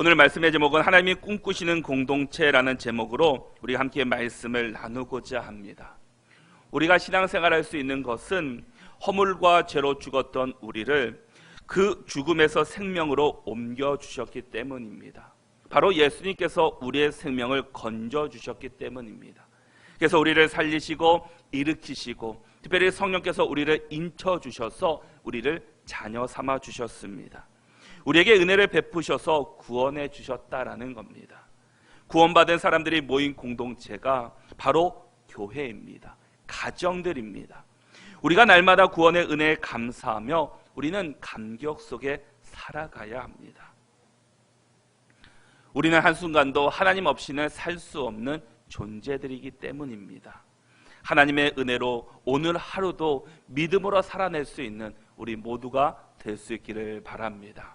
오늘 말씀의 제목은 하나님이 꿈꾸시는 공동체라는 제목으로 우리가 함께 말씀을 나누고자 합니다. 우리가 신앙생활할 수 있는 것은 허물과 죄로 죽었던 우리를 그 죽음에서 생명으로 옮겨주셨기 때문입니다. 바로 예수님께서 우리의 생명을 건져주셨기 때문입니다. 그래서 우리를 살리시고 일으키시고 특별히 성령께서 우리를 인쳐주셔서 우리를 자녀 삼아 주셨습니다. 우리에게 은혜를 베푸셔서 구원해 주셨다라는 겁니다. 구원받은 사람들이 모인 공동체가 바로 교회입니다. 가정들입니다. 우리가 날마다 구원의 은혜에 감사하며 우리는 감격 속에 살아가야 합니다. 우리는 한순간도 하나님 없이는 살 수 없는 존재들이기 때문입니다. 하나님의 은혜로 오늘 하루도 믿음으로 살아낼 수 있는 우리 모두가 될 수 있기를 바랍니다.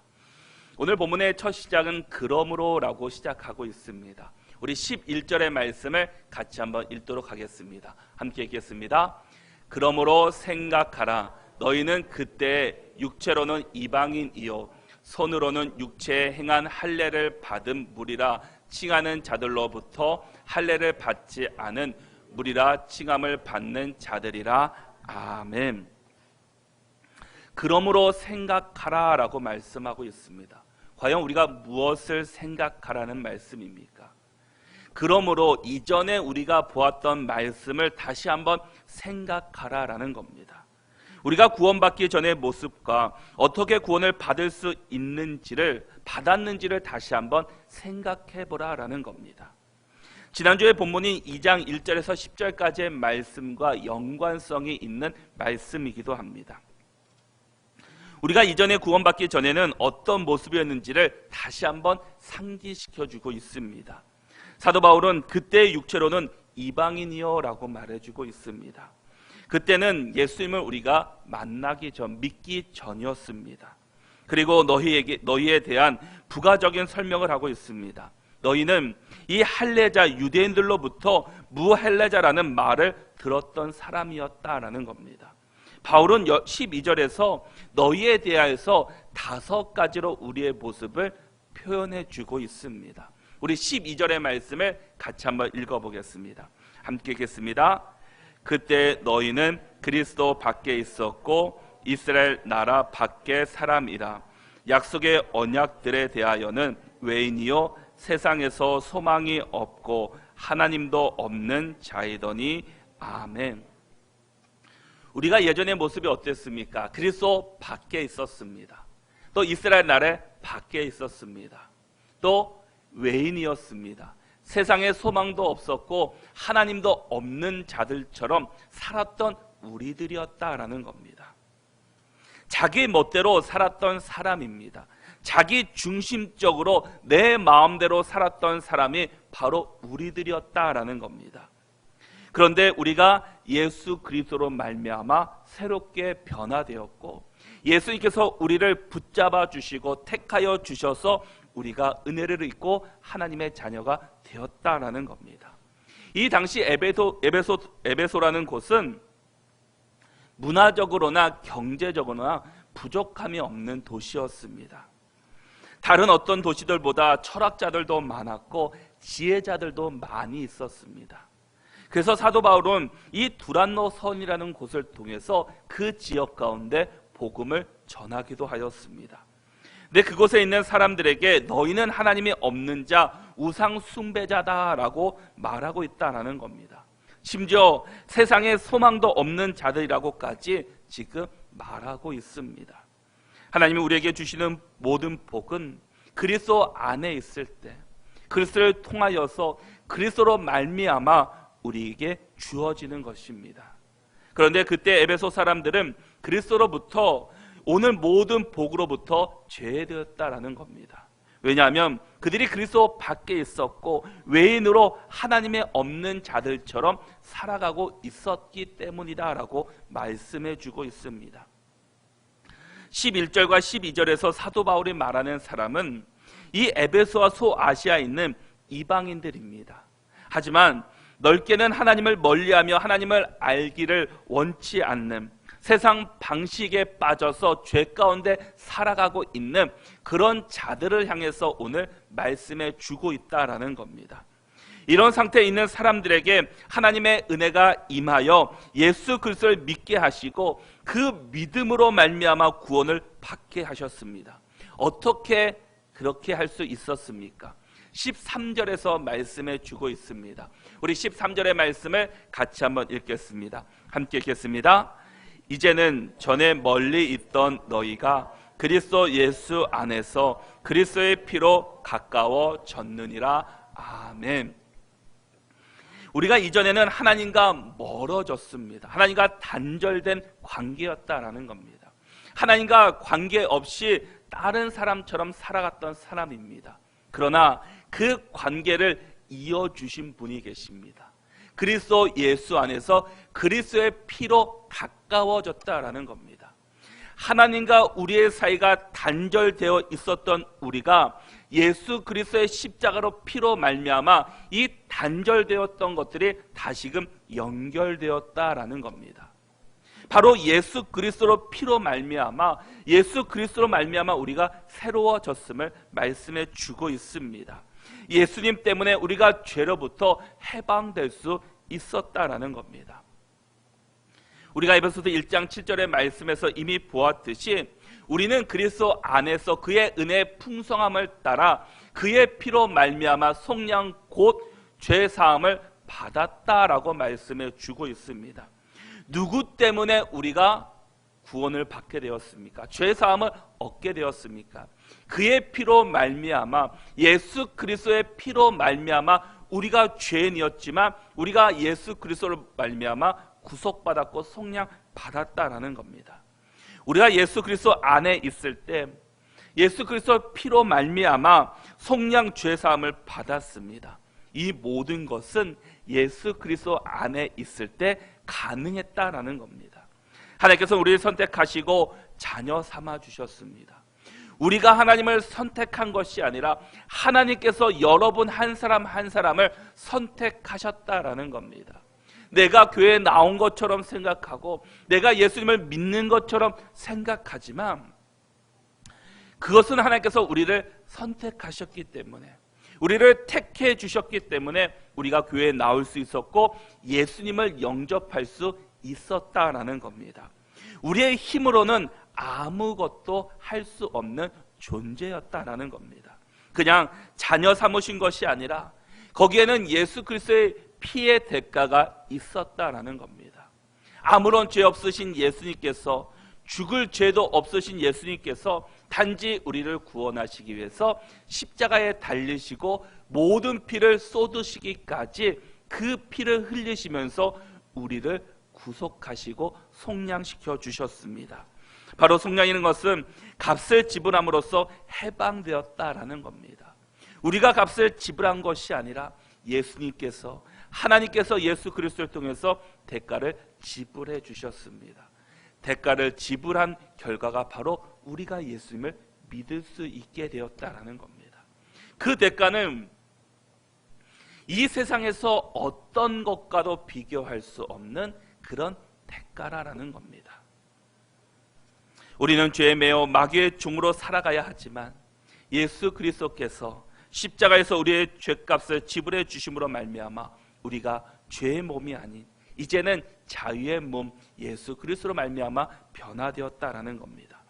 오늘 본문의 첫 시작은 그러므로라고 시작하고 있습니다. 우리 11절의 말씀을 같이 한번 읽도록 하겠습니다. 함께 읽겠습니다. 그러므로 생각하라. 너희는 그때 육체로는 이방인이요 손으로는 육체에 행한 할례를 받은 무리라 칭하는 자들로부터 할례를 받지 않은 무리라 칭함을 받는 자들이라. 아멘. 그러므로 생각하라 라고 말씀하고 있습니다. 과연 우리가 무엇을 생각하라는 말씀입니까? 그러므로 이전에 우리가 보았던 말씀을 다시 한번 생각하라 라는 겁니다. 우리가 구원받기 전의 모습과 어떻게 구원을 받을 수 받았는지를 다시 한번 생각해 보라 라는 겁니다. 지난주에 본문인 2장 1절에서 10절까지의 말씀과 연관성이 있는 말씀이기도 합니다. 우리가 이전에 구원받기 전에는 어떤 모습이었는지를 다시 한번 상기시켜주고 있습니다. 사도 바울은 그때의 육체로는 이방인이요 라고 말해주고 있습니다. 그때는 예수님을 우리가 만나기 전, 믿기 전이었습니다. 그리고 너희에 대한 부가적인 설명을 하고 있습니다. 너희는 이 할례자 유대인들로부터 무할례자라는 말을 들었던 사람이었다라는 겁니다. 바울은 12절에서 너희에 대하여서 5가지로 우리의 모습을 표현해 주고 있습니다. 우리 12절의 말씀을 같이 한번 읽어보겠습니다. 함께 읽겠습니다. 그때 너희는 그리스도 밖에 있었고 이스라엘 나라 밖의 사람이라. 약속의 언약들에 대하여는 외인이요 세상에서 소망이 없고 하나님도 없는 자이더니. 아멘. 우리가 예전의 모습이 어땠습니까? 그리스도 밖에 있었습니다. 또 이스라엘 나라에 밖에 있었습니다. 또 외인이었습니다. 세상에 소망도 없었고 하나님도 없는 자들처럼 살았던 우리들이었다라는 겁니다. 자기 멋대로 살았던 사람입니다. 자기 중심적으로 내 마음대로 살았던 사람이 바로 우리들이었다라는 겁니다. 그런데 우리가 예수 그리스도로 말미암아 새롭게 변화되었고 예수님께서 우리를 붙잡아 주시고 택하여 주셔서 우리가 은혜를 입고 하나님의 자녀가 되었다라는 겁니다. 이 당시 에베소라는 곳은 문화적으로나 경제적으로나 부족함이 없는 도시였습니다. 다른 어떤 도시들보다 철학자들도 많았고 지혜자들도 많이 있었습니다. 그래서 사도 바울은 이 두란노 선이라는 곳을 통해서 그 지역 가운데 복음을 전하기도 하였습니다. 근데 그곳에 있는 사람들에게 너희는 하나님이 없는 자, 우상 숭배자다라고 말하고 있다는 겁니다. 심지어 세상에 소망도 없는 자들이라고까지 지금 말하고 있습니다. 하나님이 우리에게 주시는 모든 복은 그리스도 안에 있을 때, 그리스도를 통하여서 그리스도로 말미암아 우리에게 주어지는 것입니다. 그런데 그때 에베소 사람들은 그리스도로부터 오늘 모든 복으로부터 제외되었다라는 겁니다. 왜냐하면 그들이 그리스도 밖에 있었고 외인으로 하나님의 없는 자들처럼 살아가고 있었기 때문이다라고 말씀해 주고 있습니다. 11절과 12절에서 사도 바울이 말하는 사람은 이 에베소와 소아시아에 있는 이방인들입니다. 하지만 넓게는 하나님을 멀리하며 하나님을 알기를 원치 않는 세상 방식에 빠져서 죄 가운데 살아가고 있는 그런 자들을 향해서 오늘 말씀해 주고 있다라는 겁니다. 이런 상태에 있는 사람들에게 하나님의 은혜가 임하여 예수 그리스도를 믿게 하시고 그 믿음으로 말미암아 구원을 받게 하셨습니다. 어떻게 그렇게 할 수 있었습니까? 13절에서 말씀해 주고 있습니다. 우리 13절의 말씀을 같이 한번 읽겠습니다. 함께 읽겠습니다. 이제는 전에 멀리 있던 너희가 그리스도 예수 안에서 그리스도의 피로 가까워졌느니라. 아멘. 우리가 이전에는 하나님과 멀어졌습니다. 하나님과 단절된 관계였다라는 겁니다. 하나님과 관계없이 다른 사람처럼 살아갔던 사람입니다. 그러나 그 관계를 이어주신 분이 계십니다. 그리스도 예수 안에서 그리스도의 피로 가까워졌다라는 겁니다. 하나님과 우리의 사이가 단절되어 있었던 우리가 예수 그리스도의 십자가로 피로 말미암아 이 단절되었던 것들이 다시금 연결되었다라는 겁니다. 바로 예수 그리스도로 피로 말미암아 예수 그리스도로 말미암아 우리가 새로워졌음을 말씀해 주고 있습니다. 예수님 때문에 우리가 죄로부터 해방될 수 있었다라는 겁니다. 우리가 에베소서 1장 7절의 말씀에서 이미 보았듯이 우리는 그리스도 안에서 그의 은혜의 풍성함을 따라 그의 피로 말미암아 속량 곧 죄 사함을 받았다라고 말씀해 주고 있습니다. 누구 때문에 우리가 구원을 받게 되었습니까? 죄 사함을 얻게 되었습니까? 그의 피로 말미암아 예수 그리스도의 피로 말미암아 우리가 죄인이었지만 우리가 예수 그리스도로 말미암아 구속받았고 속량 받았다라는 겁니다. 우리가 예수 그리스도 안에 있을 때 예수 그리스도 피로 말미암아 속량 죄 사함을 받았습니다. 이 모든 것은 예수 그리스도 안에 있을 때 가능했다라는 겁니다. 하나님께서 우리를 선택하시고 자녀 삼아 주셨습니다. 우리가 하나님을 선택한 것이 아니라 하나님께서 여러분 한 사람 한 사람을 선택하셨다라는 겁니다. 내가 교회에 나온 것처럼 생각하고 내가 예수님을 믿는 것처럼 생각하지만 그것은 하나님께서 우리를 선택하셨기 때문에 우리를 택해 주셨기 때문에 우리가 교회에 나올 수 있었고 예수님을 영접할 수 있었다라는 겁니다. 우리의 힘으로는 아무것도 할 수 없는 존재였다라는 겁니다. 그냥 자녀 삼으신 것이 아니라 거기에는 예수 그리스도의 피의 대가가 있었다라는 겁니다. 아무런 죄 없으신 예수님께서 죽을 죄도 없으신 예수님께서 단지 우리를 구원하시기 위해서 십자가에 달리시고 모든 피를 쏟으시기까지 그 피를 흘리시면서 우리를 구속하시고 속량시켜 주셨습니다. 바로 속량이라는 것은 값을 지불함으로써 해방되었다라는 겁니다. 우리가 값을 지불한 것이 아니라 예수님께서 하나님께서 예수 그리스도를 통해서 대가를 지불해 주셨습니다. 대가를 지불한 결과가 바로 우리가 예수님을 믿을 수 있게 되었다라는 겁니다. 그 대가는 이 세상에서 어떤 것과도 비교할 수 없는 그런 대가라는 겁니다. 우리는 죄에 매여 마귀의 종으로 살아가야 하지만 예수 그리스도께서 십자가에서 우리의 죄값을 지불해 주심으로 말미암아 우리가 죄의 몸이 아닌 이제는 자유의 몸 예수 그리스도로 말미암아 변화되었다라는 겁니다.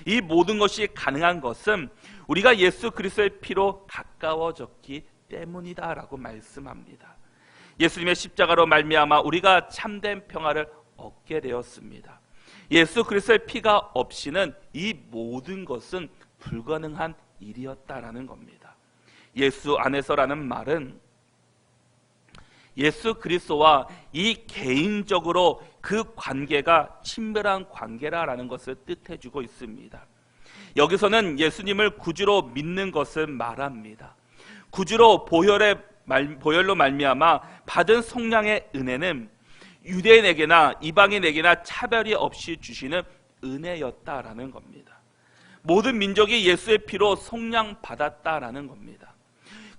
이 모든 것이 가능한 것은 우리가 예수 그리스도의 피로 가까워졌기 때문이다라고 말씀합니다. 예수님의 십자가로 말미암아 우리가 참된 평화를 얻게 되었습니다. 예수 그리스도의 피가 없이는 이 모든 것은 불가능한 일이었다라는 겁니다. 예수 안에서라는 말은 예수 그리스도와 이 개인적으로 그 관계가 친밀한 관계라는 것을 뜻해주고 있습니다. 여기서는 예수님을 구주로 믿는 것을 말합니다. 구주로 보혈로 말미암아 받은 속량의 은혜는 유대인에게나 이방인에게나 차별이 없이 주시는 은혜였다라는 겁니다. 모든 민족이 예수의 피로 속량 받았다라는 겁니다.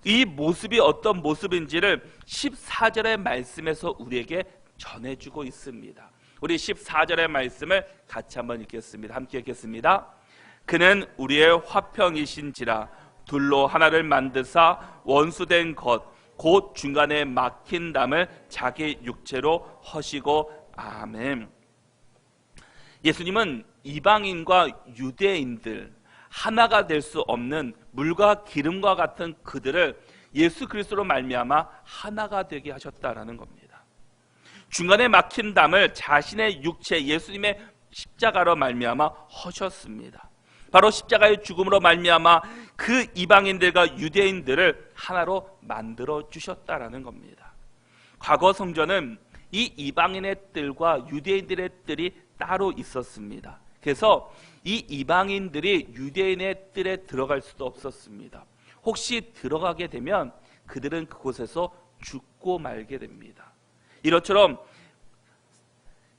이 모습이 어떤 모습인지를 14절의 말씀에서 우리에게 전해주고 있습니다. 우리 14절의 말씀을 같이 한번 읽겠습니다. 함께 읽겠습니다. 그는 우리의 화평이신지라 둘로 하나를 만드사 원수된 것 곧 중간에 막힌 담을 자기 육체로 허시고. 아멘. 예수님은 이방인과 유대인들 하나가 될 수 없는 물과 기름과 같은 그들을 예수 그리스도로 말미암아 하나가 되게 하셨다라는 겁니다. 중간에 막힌 담을 자신의 육체 예수님의 십자가로 말미암아 허셨습니다. 바로 십자가의 죽음으로 말미암아 그 이방인들과 유대인들을 하나로 만들어 주셨다라는 겁니다. 과거 성전은 이 이방인의 뜰과 유대인들의 뜰이 따로 있었습니다. 그래서 이 이방인들이 유대인의 뜰에 들어갈 수도 없었습니다. 혹시 들어가게 되면 그들은 그곳에서 죽고 말게 됩니다. 이것처럼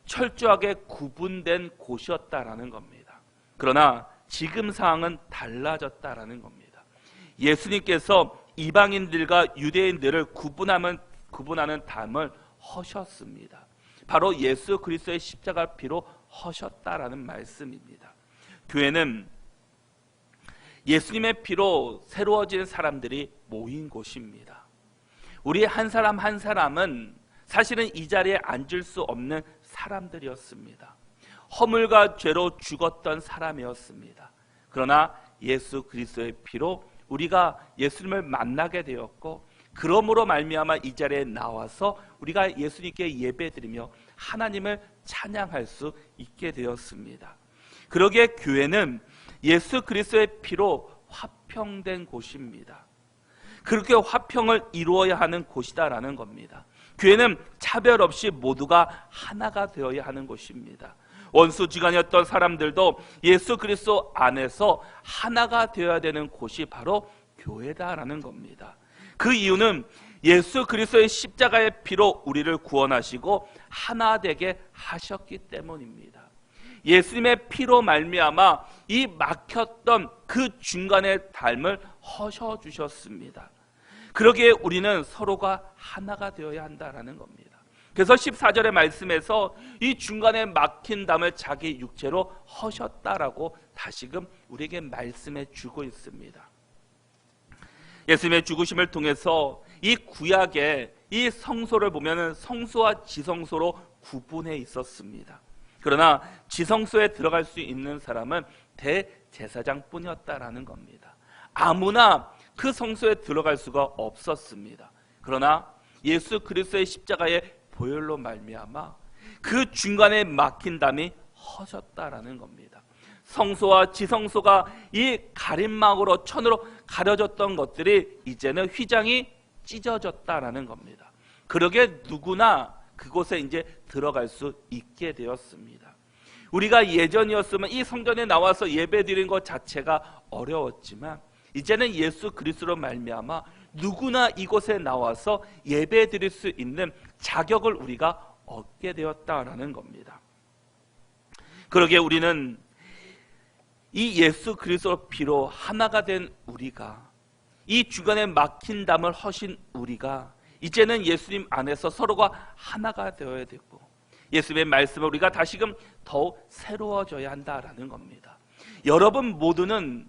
철저하게 구분된 곳이었다라는 겁니다. 그러나 지금 상황은 달라졌다라는 겁니다. 예수님께서 이방인들과 유대인들을 구분하는 담을 허셨습니다. 바로 예수 그리스도의 십자가 피로 허셨다라는 말씀입니다. 교회는 예수님의 피로 새로워진 사람들이 모인 곳입니다. 우리 한 사람 한 사람은 사실은 이 자리에 앉을 수 없는 사람들이었습니다. 허물과 죄로 죽었던 사람이었습니다. 그러나 예수 그리스도의 피로 우리가 예수님을 만나게 되었고, 그러므로 말미암아 이 자리에 나와서 우리가 예수님께 예배드리며 하나님을 찬양할 수 있게 되었습니다. 그러기에 교회는 예수 그리스도의 피로 화평된 곳입니다. 그렇게 화평을 이루어야 하는 곳이다라는 겁니다. 교회는 차별 없이 모두가 하나가 되어야 하는 곳입니다. 원수지간이었던 사람들도 예수 그리스도 안에서 하나가 되어야 되는 곳이 바로 교회다라는 겁니다. 그 이유는 예수 그리스도의 십자가의 피로 우리를 구원하시고 하나 되게 하셨기 때문입니다. 예수님의 피로 말미암아 이 막혔던 그 중간의 담을 허셔 주셨습니다. 그러기에 우리는 서로가 하나가 되어야 한다라는 겁니다. 그래서 14절의 말씀에서 이 중간에 막힌 담을 자기 육체로 허셨다라고 다시금 우리에게 말씀해 주고 있습니다. 예수님의 죽으심을 통해서 이 구약의 이 성소를 보면 성소와 지성소로 구분해 있었습니다. 그러나 지성소에 들어갈 수 있는 사람은 대제사장뿐이었다라는 겁니다. 아무나 그 성소에 들어갈 수가 없었습니다. 그러나 예수 그리스도의 십자가의 보혈로 말미암아 그 중간에 막힌 담이 허졌다라는 겁니다. 성소와 지성소가 이 가림막으로 천으로 가려졌던 것들이 이제는 휘장이 찢어졌다라는 겁니다. 그러게 누구나 그곳에 이제 들어갈 수 있게 되었습니다. 우리가 예전이었으면 이 성전에 나와서 예배드리는 것 자체가 어려웠지만 이제는 예수 그리스도로 말미암아 누구나 이곳에 나와서 예배드릴 수 있는 자격을 우리가 얻게 되었다라는 겁니다. 그러기에 우리는 이 예수 그리스도 피로 하나가 된 우리가, 이 주간에 막힌 담을 허신 우리가 이제는 예수님 안에서 서로가 하나가 되어야 되고 예수님의 말씀을 우리가 다시금 더욱 새로워져야 한다라는 겁니다. 여러분 모두는,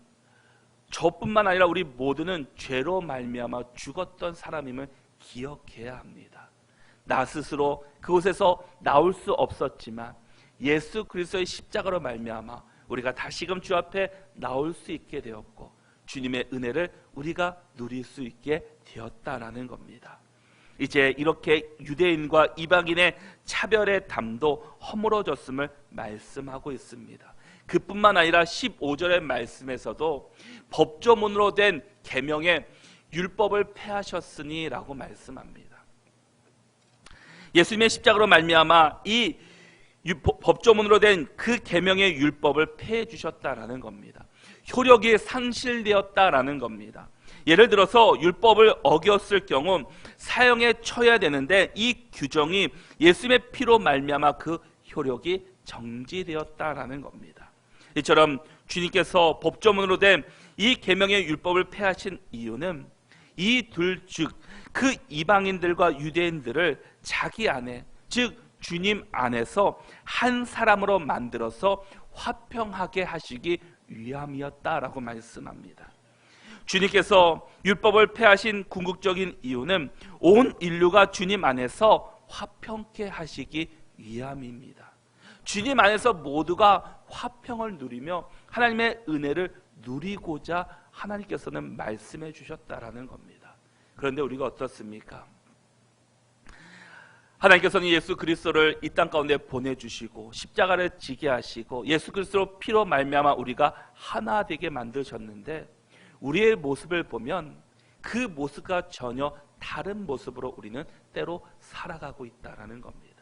저뿐만 아니라 우리 모두는 죄로 말미암아 죽었던 사람임을 기억해야 합니다. 나 스스로 그곳에서 나올 수 없었지만 예수 그리스도의 십자가로 말미암아 우리가 다시금 주 앞에 나올 수 있게 되었고 주님의 은혜를 우리가 누릴 수 있게 되었다라는 겁니다. 이제 이렇게 유대인과 이방인의 차별의 담도 허물어졌음을 말씀하고 있습니다. 그뿐만 아니라 15절의 말씀에서도 법조문으로 된 계명의 율법을 폐하셨으니 라고 말씀합니다. 예수님의 십자가로 말미암아 이 법조문으로 된 그 계명의 율법을 폐해 주셨다라는 겁니다. 효력이 상실되었다라는 겁니다. 예를 들어서 율법을 어겼을 경우 사형에 처해야 되는데 이 규정이 예수님의 피로 말미암아 그 효력이 정지되었다라는 겁니다. 이처럼 주님께서 법조문으로 된 이 계명의 율법을 폐하신 이유는 이 둘 즉 그 이방인들과 유대인들을 자기 안에, 즉 주님 안에서 한 사람으로 만들어서 화평하게 하시기 위함이었다라고 말씀합니다. 주님께서 율법을 폐하신 궁극적인 이유는 온 인류가 주님 안에서 화평케 하시기 위함입니다. 주님 안에서 모두가 화평을 누리며 하나님의 은혜를 누리고자 하나님께서는 말씀해 주셨다라는 겁니다. 그런데 우리가 어떻습니까? 하나님께서는 예수 그리스도를 이 땅 가운데 보내주시고 십자가를 지게 하시고 예수 그리스도 피로 말미암아 우리가 하나 되게 만드셨는데 우리의 모습을 보면 그 모습과 전혀 다른 모습으로 우리는 때로 살아가고 있다는 겁니다.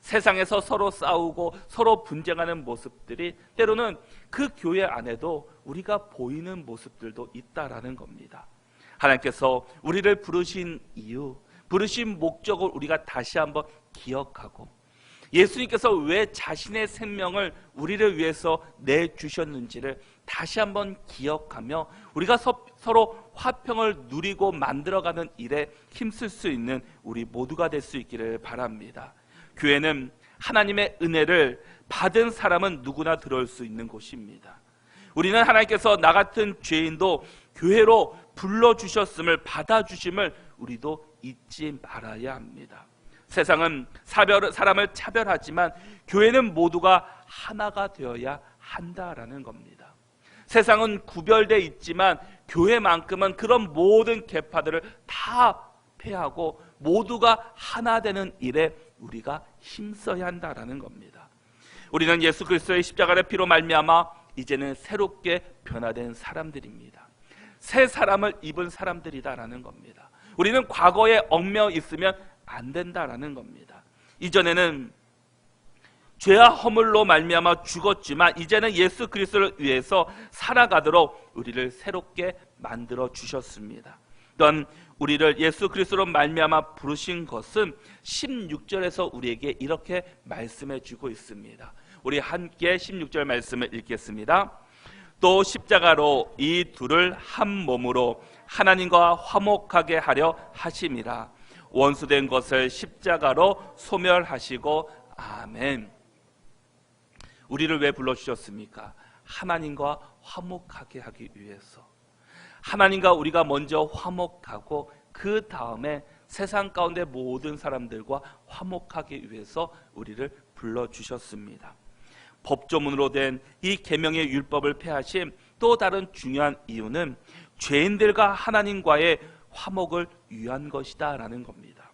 세상에서 서로 싸우고 서로 분쟁하는 모습들이 때로는 그 교회 안에도 우리가 보이는 모습들도 있다는 겁니다. 하나님께서 우리를 부르신 이유, 부르신 목적을 우리가 다시 한번 기억하고 예수님께서 왜 자신의 생명을 우리를 위해서 내주셨는지를 다시 한번 기억하며 우리가 서로 화평을 누리고 만들어가는 일에 힘쓸 수 있는 우리 모두가 될 수 있기를 바랍니다. 교회는 하나님의 은혜를 받은 사람은 누구나 들어올 수 있는 곳입니다. 우리는 하나님께서 나 같은 죄인도 교회로 불러주셨음을 받아주심을 우리도 잊지 말아야 합니다. 세상은 사람을 차별하지만 교회는 모두가 하나가 되어야 한다라는 겁니다. 세상은 구별되어 있지만 교회만큼은 그런 모든 계파들을 다 폐하고 모두가 하나 되는 일에 우리가 힘써야 한다라는 겁니다. 우리는 예수 그리스도의 십자가의 피로 말미암아 이제는 새롭게 변화된 사람들입니다. 새 사람을 입은 사람들이다라는 겁니다. 우리는 과거에 얽매여 있으면 안 된다라는 겁니다. 이전에는 죄와 허물로 말미암아 죽었지만 이제는 예수 그리스도를 위해서 살아가도록 우리를 새롭게 만들어 주셨습니다. 또한 우리를 예수 그리스도로 말미암아 부르신 것은 16절에서 우리에게 이렇게 말씀해 주고 있습니다. 우리 함께 16절 말씀을 읽겠습니다. 또 십자가로 이 둘을 한 몸으로 하나님과 화목하게 하려 하심이라. 원수된 것을 십자가로 소멸하시고. 아멘. 우리를 왜 불러주셨습니까? 하나님과 화목하게 하기 위해서. 하나님과 우리가 먼저 화목하고 그 다음에 세상 가운데 모든 사람들과 화목하기 위해서 우리를 불러주셨습니다. 법조문으로 된 이 계명의 율법을 폐하신 또 다른 중요한 이유는 죄인들과 하나님과의 화목을 위한 것이다 라는 겁니다.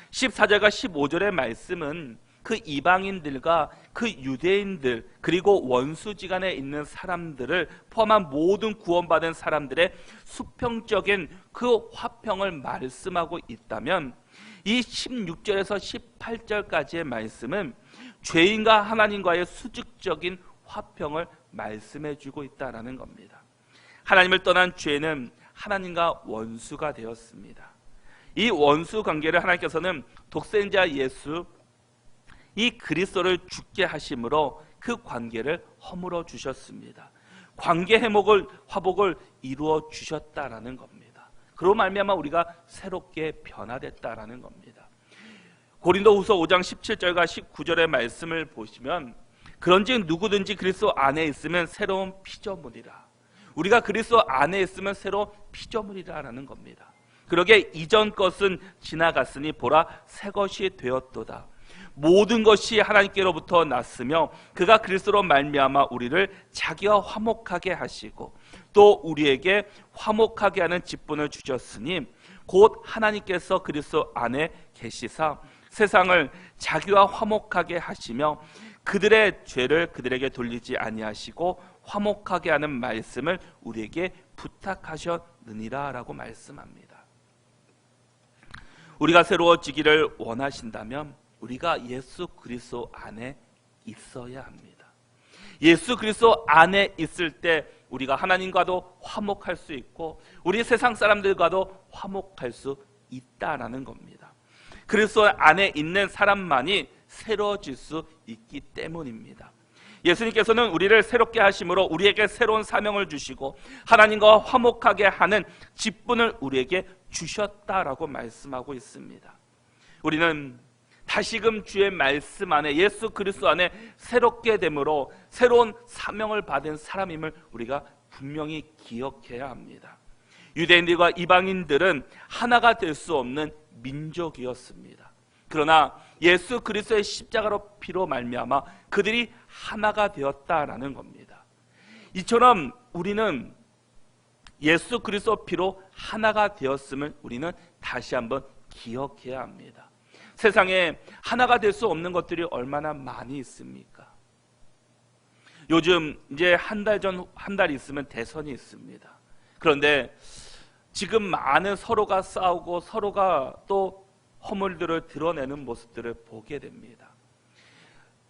14절과 15절의 말씀은 그 이방인들과 그 유대인들 그리고 원수지간에 있는 사람들을 포함한 모든 구원받은 사람들의 수평적인 그 화평을 말씀하고 있다면 이 16절에서 18절까지의 말씀은 죄인과 하나님과의 수직적인 화평을 말씀해 주고 있다는 겁니다. 하나님을 떠난 죄는 하나님과 원수가 되었습니다. 이 원수 관계를 하나님께서는 독생자 예수 이 그리스도를 죽게 하심으로 그 관계를 허물어 주셨습니다. 관계 화복을 이루어 주셨다라는 겁니다. 그로 말미암아 우리가 새롭게 변화됐다라는 겁니다. 고린도후서 5장 17절과 19절의 말씀을 보시면 그런즉 누구든지 그리스도 안에 있으면 새로운 피조물이라. 우리가 그리스도 안에 있으면 새로운 피조물이라는 겁니다. 그러게 이전 것은 지나갔으니 보라 새 것이 되었도다. 모든 것이 하나님께로부터 났으며 그가 그리스도로 말미암아 우리를 자기와 화목하게 하시고 또 우리에게 화목하게 하는 직분을 주셨으니 곧 하나님께서 그리스도 안에 계시사 세상을 자기와 화목하게 하시며 그들의 죄를 그들에게 돌리지 아니하시고 화목하게 하는 말씀을 우리에게 부탁하셨느니라 라고 말씀합니다. 우리가 새로워지기를 원하신다면 우리가 예수 그리스도 안에 있어야 합니다. 예수 그리스도 안에 있을 때 우리가 하나님과도 화목할 수 있고 우리 세상 사람들과도 화목할 수 있다라는 겁니다. 그리스도 안에 있는 사람만이 새로워질 수 있기 때문입니다. 예수님께서는 우리를 새롭게 하심으로 우리에게 새로운 사명을 주시고 하나님과 화목하게 하는 직분을 우리에게 주셨다라고 말씀하고 있습니다. 우리는 다시금 주의 말씀 안에, 예수 그리스도 안에 새롭게 됨으로 새로운 사명을 받은 사람임을 우리가 분명히 기억해야 합니다. 유대인들과 이방인들은 하나가 될 수 없는 민족이었습니다. 그러나 예수 그리스도의 십자가로 피로 말미암아 그들이 하나가 되었다라는 겁니다. 이처럼 우리는 예수 그리스도 피로 하나가 되었음을 우리는 다시 한번 기억해야 합니다. 세상에 하나가 될 수 없는 것들이 얼마나 많이 있습니까? 요즘 이제 한 달 있으면 대선이 있습니다. 그런데 지금 많은 서로가 싸우고 서로가 또 허물들을 드러내는 모습들을 보게 됩니다.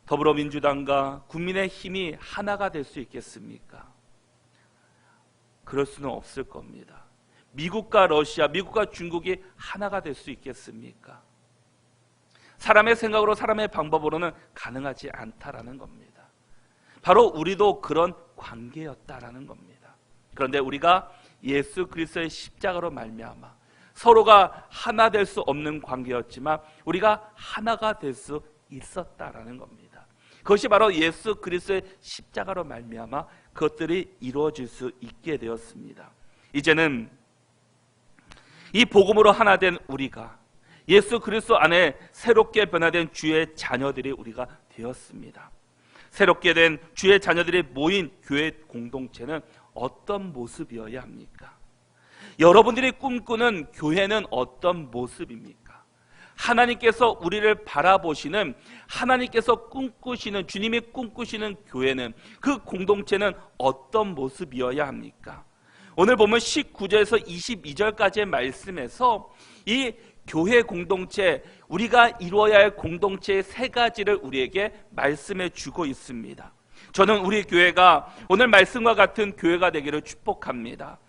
더불어민주당과 국민의힘이 하나가 될 수 있겠습니까? 그럴 수는 없을 겁니다. 미국과 러시아, 미국과 중국이 하나가 될 수 있겠습니까? 사람의 생각으로, 사람의 방법으로는 가능하지 않다라는 겁니다. 바로 우리도 그런 관계였다라는 겁니다. 그런데 우리가 예수 그리스도의 십자가로 말미암아 서로가 하나 될 수 없는 관계였지만 우리가 하나가 될 수 있었다라는 겁니다. 그것이 바로 예수 그리스도의 십자가로 말미암아 그것들이 이루어질 수 있게 되었습니다. 이제는 이 복음으로 하나 된 우리가 예수 그리스도 안에 새롭게 변화된 주의 자녀들이 우리가 되었습니다. 새롭게 된 주의 자녀들이 모인 교회 공동체는 어떤 모습이어야 합니까? 여러분들이 꿈꾸는 교회는 어떤 모습입니까? 하나님께서 우리를 바라보시는, 하나님께서 꿈꾸시는, 주님이 꿈꾸시는 교회는, 그 공동체는 어떤 모습이어야 합니까? 오늘 보면 19절에서 22절까지의 말씀에서 이 교회 공동체, 우리가 이루어야 할 공동체의 세 가지를 우리에게 말씀해 주고 있습니다. 저는 우리 교회가 오늘 말씀과 같은 교회가 되기를 축복합니다.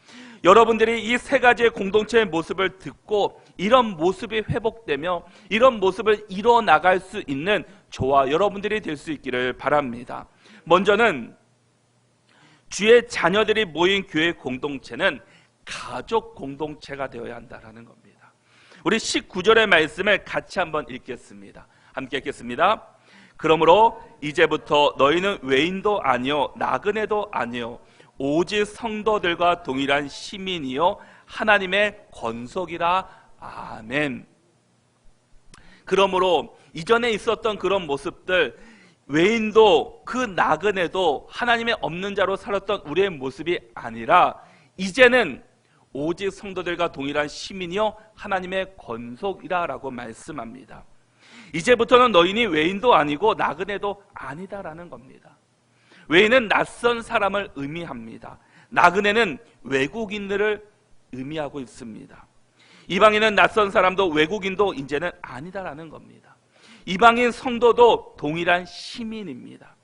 여러분들이 이 세 가지의 공동체의 모습을 듣고 이런 모습이 회복되며 이런 모습을 이루어 나갈 수 있는 저와 여러분들이 될 수 있기를 바랍니다. 먼저는 주의 자녀들이 모인 교회 공동체는 가족 공동체가 되어야 한다는 겁니다. 우리 19절의 말씀을 같이 한번 읽겠습니다. 함께 읽겠습니다. 그러므로 이제부터 너희는 외인도 아니요 나그네도 아니요 오직 성도들과 동일한 시민이요 하나님의 권속이라. 아멘. 그러므로 이전에 있었던 그런 모습들, 외인도 그 나그네도 하나님의 없는 자로 살았던 우리의 모습이 아니라 이제는 오직 성도들과 동일한 시민이요 하나님의 권속이라라고 말씀합니다. 이제부터는 너희는 외인도 아니고 나그네도 아니다라는 겁니다. 외인은 낯선 사람을 의미합니다. 나그네는 외국인들을 의미하고 있습니다. 이방인은 낯선 사람도 외국인도 이제는 아니다라는 겁니다. 이방인 성도도 동일한 시민입니다.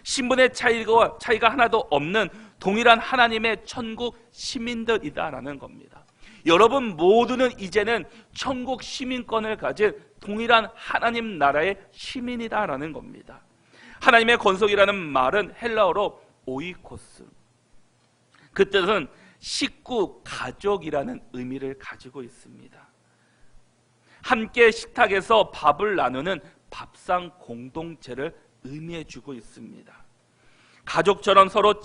신분의 차이가 하나도 없는 동일한 하나님의 천국 시민들이다라는 겁니다. 여러분 모두는 이제는 천국 시민권을 가진 동일한 하나님 나라의 시민이다라는 겁니다. 하나님의 권속이라는 말은 헬라어로 오이코스, 그 뜻은 식구, 가족이라는 의미를 가지고 있습니다. 함께 식탁에서 밥을 나누는 밥상 공동체를 의미해 주고 있습니다. 가족처럼 서로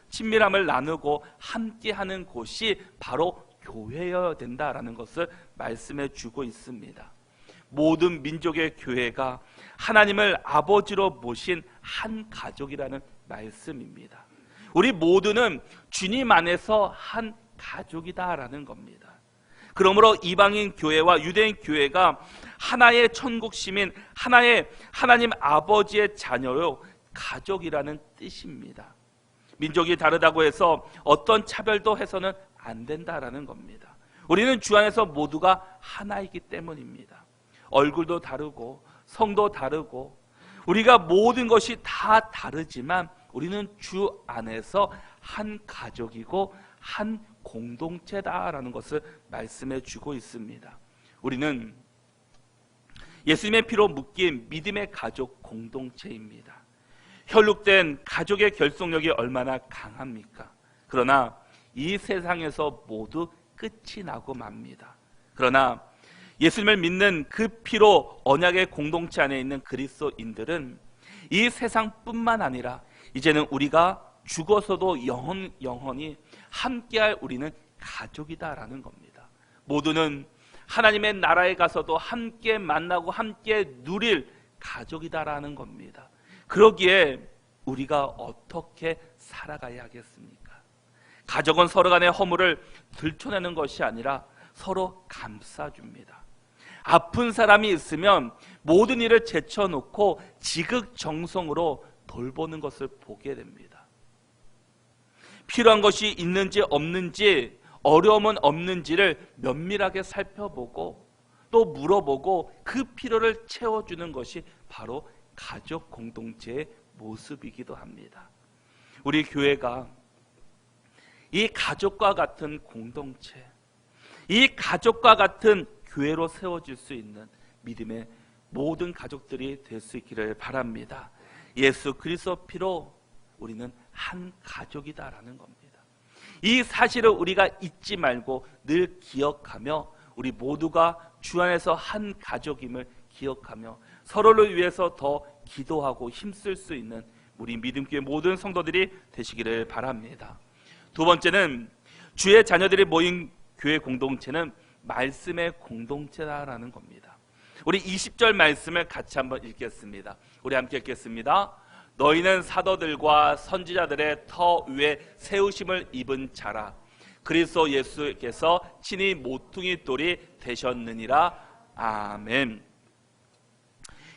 친밀함을 나누고 함께하는 곳이 바로 교회여야 된다라는 것을 말씀해 주고 있습니다. 모든 민족의 교회가 하나님을 아버지로 모신 한 가족이라는 말씀입니다. 우리 모두는 주님 안에서 한 가족이다라는 겁니다. 그러므로 이방인 교회와 유대인 교회가 하나의 천국 시민, 하나의 하나님 아버지의 자녀요 가족이라는 뜻입니다. 민족이 다르다고 해서 어떤 차별도 해서는 안 된다라는 겁니다. 우리는 주 안에서 모두가 하나이기 때문입니다. 얼굴도 다르고 성도 다르고 우리가 모든 것이 다 다르지만 우리는 주 안에서 한 가족이고 한 공동체다라는 것을 말씀해 주고 있습니다. 우리는 예수님의 피로 묶인 믿음의 가족 공동체입니다. 혈육된 가족의 결속력이 얼마나 강합니까? 그러나 이 세상에서 모두 끝이 나고 맙니다. 그러나 예수님을 믿는 그 피로 언약의 공동체 안에 있는 그리스도인들은 이 세상뿐만 아니라 이제는 우리가 죽어서도 영원히 함께할 우리는 가족이다라는 겁니다. 모두는 하나님의 나라에 가서도 함께 만나고 함께 누릴 가족이다라는 겁니다. 그러기에 우리가 어떻게 살아가야 하겠습니까? 가족은 서로 간의 허물을 들춰내는 것이 아니라 서로 감싸줍니다. 아픈 사람이 있으면 모든 일을 제쳐놓고 지극정성으로 돌보는 것을 보게 됩니다. 필요한 것이 있는지 없는지, 어려움은 없는지를 면밀하게 살펴보고 또 물어보고 그 필요를 채워주는 것이 바로 가족 공동체의 모습이기도 합니다. 우리 교회가 이 가족과 같은 공동체, 이 가족과 같은 교회로 세워질 수 있는 믿음의 모든 가족들이 될 수 있기를 바랍니다. 예수 그리스도 피로 우리는 한 가족이다라는 겁니다. 이 사실을 우리가 잊지 말고 늘 기억하며 우리 모두가 주 안에서 한 가족임을 기억하며 서로를 위해서 더 기도하고 힘쓸 수 있는 우리 믿음교회 모든 성도들이 되시기를 바랍니다. 두 번째는 주의 자녀들이 모인 교회 공동체는 말씀의 공동체다라는 겁니다. 우리 20절 말씀을 같이 한번 읽겠습니다. 우리 함께 읽겠습니다. 너희는 사도들과 선지자들의 터 위에 세우심을 입은 자라. 그리스도 예수께서 친히 모퉁이 돌이 되셨느니라. 아멘.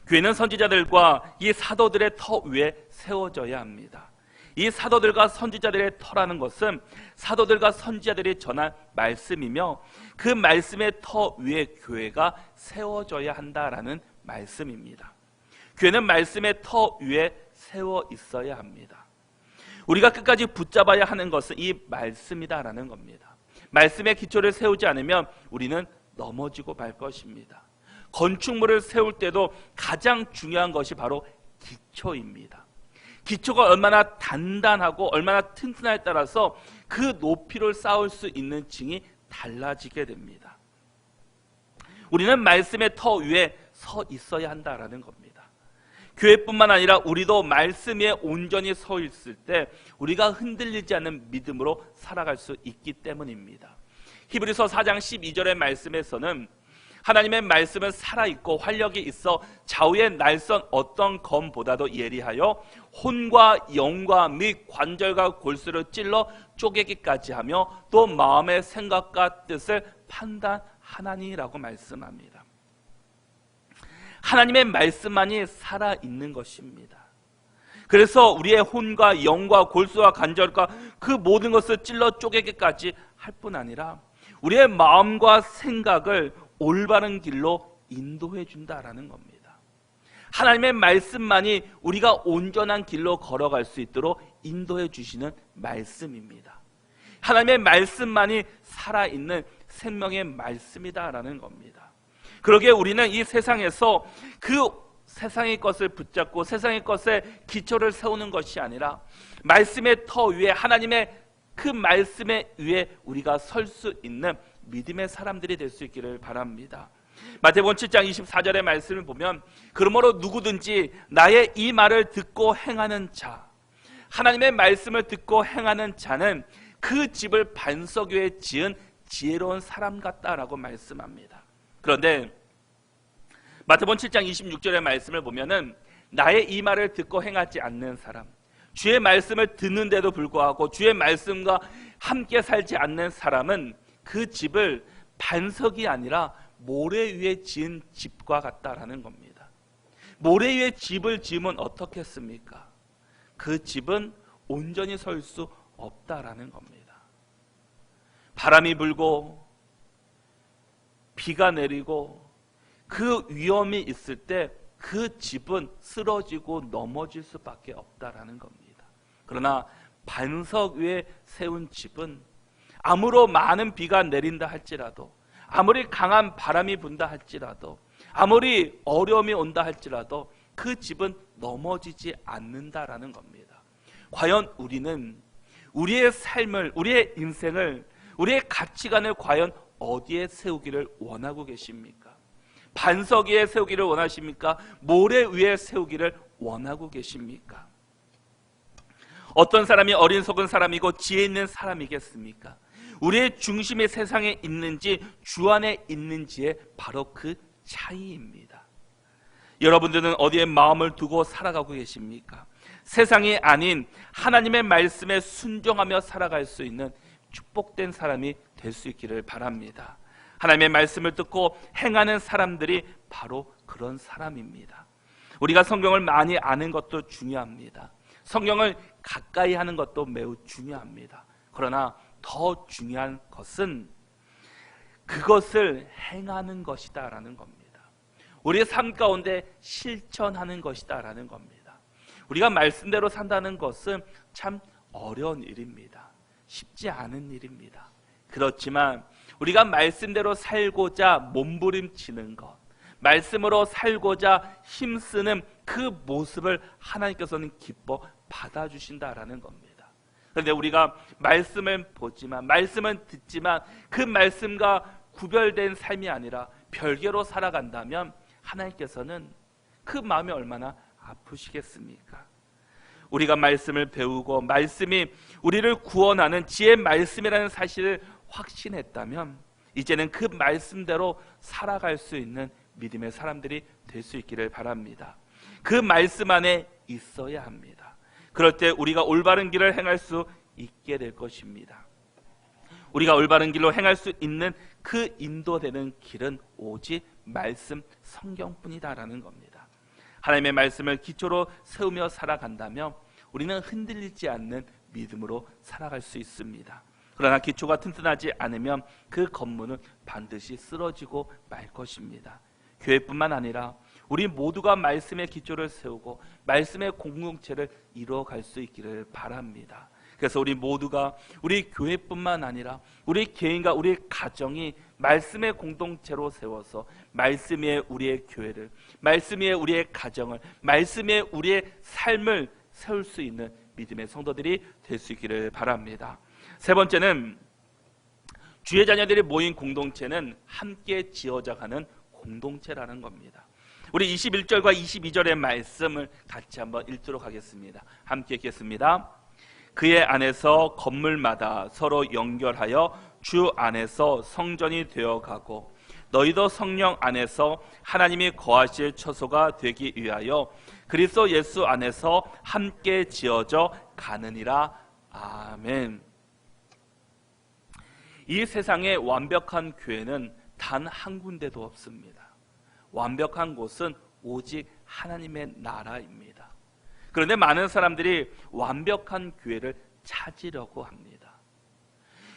교회는 선지자들과 이 사도들의 터 위에 세워져야 합니다. 이 사도들과 선지자들의 터라는 것은 사도들과 선지자들이 전한 말씀이며 그 말씀의 터 위에 교회가 세워져야 한다라는 말씀입니다. 교회는 말씀의 터 위에 세워 있어야 합니다. 우리가 끝까지 붙잡아야 하는 것은 이 말씀이다라는 겁니다. 말씀의 기초를 세우지 않으면 우리는 넘어지고 말 것입니다. 건축물을 세울 때도 가장 중요한 것이 바로 기초입니다. 기초가 얼마나 단단하고 얼마나 튼튼하에 따라서 그 높이를 쌓을 수 있는 층이 달라지게 됩니다. 우리는 말씀의 터 위에 서 있어야 한다라는 겁니다. 교회뿐만 아니라 우리도 말씀 위에 온전히 서 있을 때 우리가 흔들리지 않는 믿음으로 살아갈 수 있기 때문입니다. 히브리서 4장 12절의 말씀에서는 하나님의 말씀은 살아있고 활력이 있어 좌우의 날선 어떤 검보다도 예리하여 혼과 영과 및 관절과 골수를 찔러 쪼개기까지 하며 또 마음의 생각과 뜻을 판단하나니라고 말씀합니다. 하나님의 말씀만이 살아있는 것입니다. 그래서 우리의 혼과 영과 골수와 관절과 그 모든 것을 찔러 쪼개기까지 할 뿐 아니라 우리의 마음과 생각을 올바른 길로 인도해 준다라는 겁니다. 하나님의 말씀만이 우리가 온전한 길로 걸어갈 수 있도록 인도해 주시는 말씀입니다. 하나님의 말씀만이 살아있는 생명의 말씀이다라는 겁니다. 그러기에 우리는 이 세상에서 그 세상의 것을 붙잡고 세상의 것에 기초를 세우는 것이 아니라 말씀의 터 위에 하나님의 그 말씀의 위에 우리가 설 수 있는 믿음의 사람들이 될 수 있기를 바랍니다. 마태복음 7장 24절의 말씀을 보면 그러므로 누구든지 나의 이 말을 듣고 행하는 자, 하나님의 말씀을 듣고 행하는 자는 그 집을 반석 위에 지은 지혜로운 사람 같다라고 말씀합니다. 그런데 마태복음 7장 26절의 말씀을 보면은 나의 이 말을 듣고 행하지 않는 사람, 주의 말씀을 듣는데도 불구하고 주의 말씀과 함께 살지 않는 사람은 그 집을 반석이 아니라 모래 위에 지은 집과 같다라는 겁니다. 모래 위에 집을 지으면 어떻겠습니까? 그 집은 온전히 설 수 없다라는 겁니다. 바람이 불고 비가 내리고 그 위험이 있을 때 그 집은 쓰러지고 넘어질 수밖에 없다라는 겁니다. 그러나 반석 위에 세운 집은 아무로 많은 비가 내린다 할지라도, 아무리 강한 바람이 분다 할지라도, 아무리 어려움이 온다 할지라도 그 집은 넘어지지 않는다라는 겁니다. 과연 우리는 우리의 삶을, 우리의 인생을, 우리의 가치관을 과연 어디에 세우기를 원하고 계십니까? 반석 위에 세우기를 원하십니까? 모래 위에 세우기를 원하고 계십니까? 어떤 사람이 어리석은 사람이고 지혜 있는 사람이겠습니까? 우리의 중심이 세상에 있는지 주 안에 있는지의 바로 그 차이입니다. 여러분들은 어디에 마음을 두고 살아가고 계십니까? 세상이 아닌 하나님의 말씀에 순종하며 살아갈 수 있는 축복된 사람이 될 수 있기를 바랍니다. 하나님의 말씀을 듣고 행하는 사람들이 바로 그런 사람입니다. 우리가 성경을 많이 아는 것도 중요합니다. 성경을 가까이 하는 것도 매우 중요합니다. 그러나 더 중요한 것은 그것을 행하는 것이다 라는 겁니다. 우리의 삶 가운데 실천하는 것이다 라는 겁니다. 우리가 말씀대로 산다는 것은 참 어려운 일입니다. 쉽지 않은 일입니다. 그렇지만 우리가 말씀대로 살고자 몸부림치는 것, 말씀으로 살고자 힘쓰는 그 모습을 하나님께서는 기뻐 받아주신다라는 겁니다. 그런데 우리가 말씀을 보지만, 말씀은 듣지만 그 말씀과 구별된 삶이 아니라 별개로 살아간다면 하나님께서는 그 마음이 얼마나 아프시겠습니까? 우리가 말씀을 배우고 말씀이 우리를 구원하는 지혜의 말씀이라는 사실을 확신했다면 이제는 그 말씀대로 살아갈 수 있는 믿음의 사람들이 될 수 있기를 바랍니다. 그 말씀 안에 있어야 합니다. 그럴 때 우리가 올바른 길을 행할 수 있게 될 것입니다. 우리가 올바른 길로 행할 수 있는 그 인도되는 길은 오직 말씀 성경뿐이다라는 겁니다. 하나님의 말씀을 기초로 세우며 살아간다면 우리는 흔들리지 않는 믿음으로 살아갈 수 있습니다. 그러나 기초가 튼튼하지 않으면 그 건물은 반드시 쓰러지고 말 것입니다. 교회뿐만 아니라 우리 모두가 말씀의 기초를 세우고 말씀의 공동체를 이루어갈 수 있기를 바랍니다. 그래서 우리 모두가 우리 교회뿐만 아니라 우리 개인과 우리 가정이 말씀의 공동체로 세워서 말씀 위에 우리의 교회를, 말씀 위에 우리의 가정을, 말씀 위에 우리의 삶을 세울 수 있는 믿음의 성도들이 될 수 있기를 바랍니다. 세 번째는 주의 자녀들이 모인 공동체는 함께 지어져가는 공동체라는 겁니다. 우리 21절과 22절의 말씀을 같이 한번 읽도록 하겠습니다. 함께 읽겠습니다. 그의 안에서 건물마다 서로 연결하여 주 안에서 성전이 되어가고 너희도 성령 안에서 하나님이 거하실 처소가 되기 위하여 그리스도 예수 안에서 함께 지어져 가느니라. 아멘. 이 세상에 완벽한 교회는 단 한 군데도 없습니다. 완벽한 곳은 오직 하나님의 나라입니다. 그런데 많은 사람들이 완벽한 교회를 찾으려고 합니다.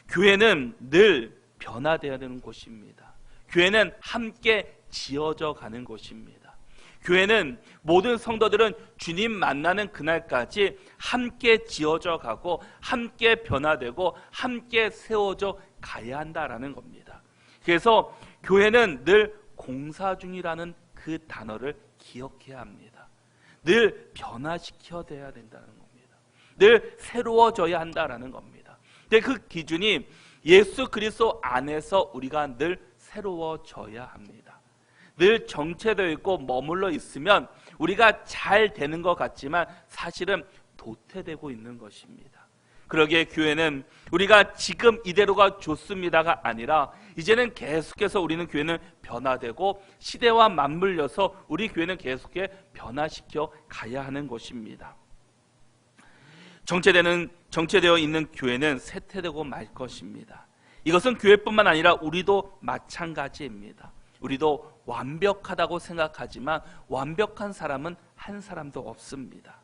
교회는 늘 변화되어야 되는 곳입니다. 교회는 함께 지어져 가는 곳입니다. 교회는 모든 성도들은 주님 만나는 그날까지 함께 지어져 가고 함께 변화되고 함께 세워져 가야 한다라는 겁니다. 그래서 교회는 늘 공사 중이라는 그 단어를 기억해야 합니다. 늘 변화시켜야 된다는 겁니다. 늘 새로워져야 한다는 겁니다. 근데 그 기준이 예수 그리스도 안에서 우리가 늘 새로워져야 합니다. 늘 정체되어 있고 머물러 있으면 우리가 잘 되는 것 같지만 사실은 도태되고 있는 것입니다. 그러기에 교회는 우리가 지금 이대로가 좋습니다가 아니라 이제는 계속해서 우리는 교회는 변화되고 시대와 맞물려서 우리 교회는 계속해 변화시켜 가야 하는 것입니다. 정체되어 있는 교회는 쇠퇴되고 말 것입니다. 이것은 교회뿐만 아니라 우리도 마찬가지입니다. 우리도 완벽하다고 생각하지만 완벽한 사람은 한 사람도 없습니다.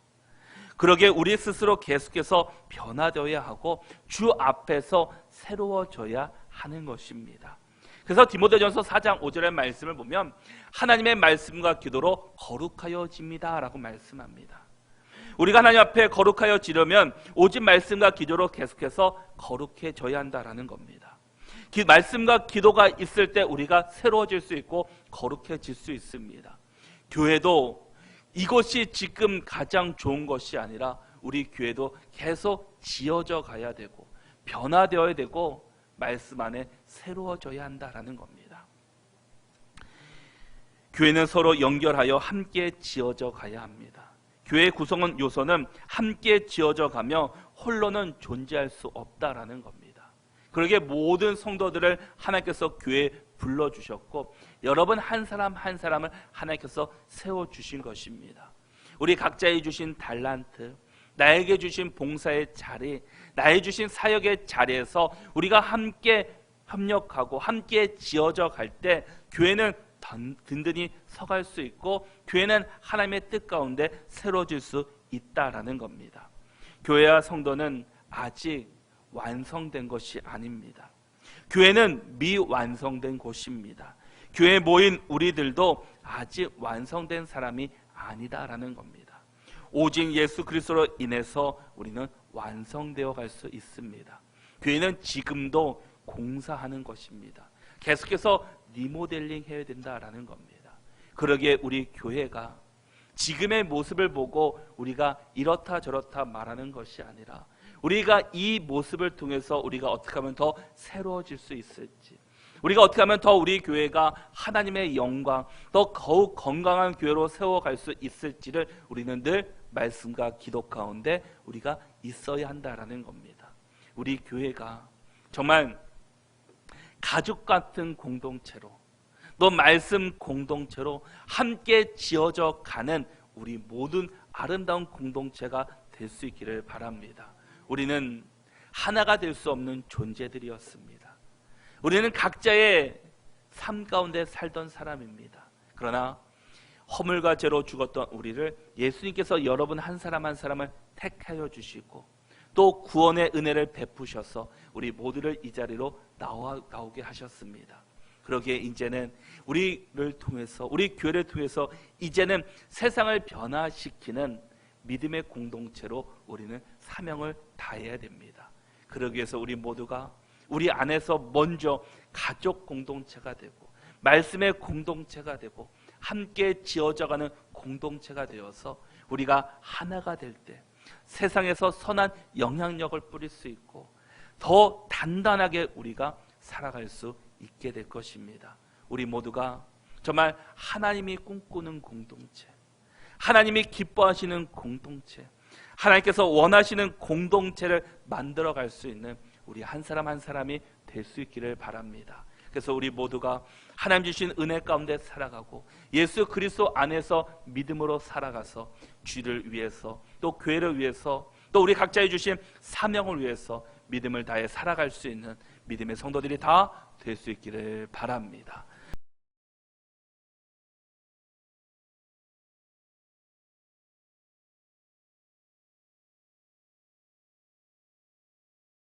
그러기에 우리 스스로 계속해서 변화되어야 하고 주 앞에서 새로워져야 하는 것입니다. 그래서 디모데전서 4장 5절의 말씀을 보면 하나님의 말씀과 기도로 거룩하여집니다 라고 말씀합니다. 우리가 하나님 앞에 거룩하여지려면 오직 말씀과 기도로 계속해서 거룩해져야 한다라는 겁니다. 말씀과 기도가 있을 때 우리가 새로워질 수 있고 거룩해질 수 있습니다. 교회도 이것이 지금 가장 좋은 것이 아니라 우리 교회도 계속 지어져 가야 되고 변화되어야 되고 말씀 안에 새로워져야 한다라는 겁니다. 교회는 서로 연결하여 함께 지어져 가야 합니다. 교회의 구성원 요소는 함께 지어져 가며 홀로는 존재할 수 없다라는 겁니다. 그러기에 모든 성도들을 하나님께서 교회에 불러주셨고 여러분 한 사람 한 사람을 하나님께서 세워주신 것입니다. 우리 각자에 주신 달란트, 나에게 주신 봉사의 자리, 나에게 주신 사역의 자리에서 우리가 함께 협력하고 함께 지어져 갈 때 교회는 든든히 서갈 수 있고 교회는 하나님의 뜻 가운데 새로워질 수 있다라는 겁니다. 교회와 성도는 아직 완성된 것이 아닙니다. 교회는 미완성된 곳입니다. 교회에 모인 우리들도 아직 완성된 사람이 아니다라는 겁니다. 오직 예수 그리스도로 인해서 우리는 완성되어 갈 수 있습니다. 교회는 지금도 공사하는 것입니다. 계속해서 리모델링 해야 된다라는 겁니다. 그러기에 우리 교회가 지금의 모습을 보고 우리가 이렇다 저렇다 말하는 것이 아니라 우리가 이 모습을 통해서 우리가 어떻게 하면 더 새로워질 수 있을지, 우리가 어떻게 하면 더 우리 교회가 하나님의 영광, 더 더욱 건강한 교회로 세워갈 수 있을지를 우리는 늘 말씀과 기도 가운데 우리가 있어야 한다라는 겁니다. 우리 교회가 정말 가족 같은 공동체로 또 말씀 공동체로 함께 지어져 가는 우리 모든 아름다운 공동체가 될 수 있기를 바랍니다. 우리는 하나가 될 수 없는 존재들이었습니다. 우리는 각자의 삶 가운데 살던 사람입니다. 그러나 허물과 죄로 죽었던 우리를 예수님께서 여러분 한 사람 한 사람을 택하여 주시고 또 구원의 은혜를 베푸셔서 우리 모두를 이 자리로 나오게 하셨습니다. 그러기에 이제는 우리를 통해서, 우리 교회를 통해서 이제는 세상을 변화시키는 믿음의 공동체로 우리는 사명을 다해야 됩니다. 그러기 위해서 우리 모두가 우리 안에서 먼저 가족 공동체가 되고 말씀의 공동체가 되고 함께 지어져가는 공동체가 되어서 우리가 하나가 될 때 세상에서 선한 영향력을 뿌릴 수 있고 더 단단하게 우리가 살아갈 수 있게 될 것입니다. 우리 모두가 정말 하나님이 꿈꾸는 공동체, 하나님이 기뻐하시는 공동체, 하나님께서 원하시는 공동체를 만들어갈 수 있는 우리 한 사람 한 사람이 될 수 있기를 바랍니다. 그래서 우리 모두가 하나님 주신 은혜 가운데 살아가고 예수 그리스도 안에서 믿음으로 살아가서 주를 위해서 또 교회를 위해서 또 우리 각자의 주신 사명을 위해서 믿음을 다해 살아갈 수 있는 믿음의 성도들이 다 될 수 있기를 바랍니다.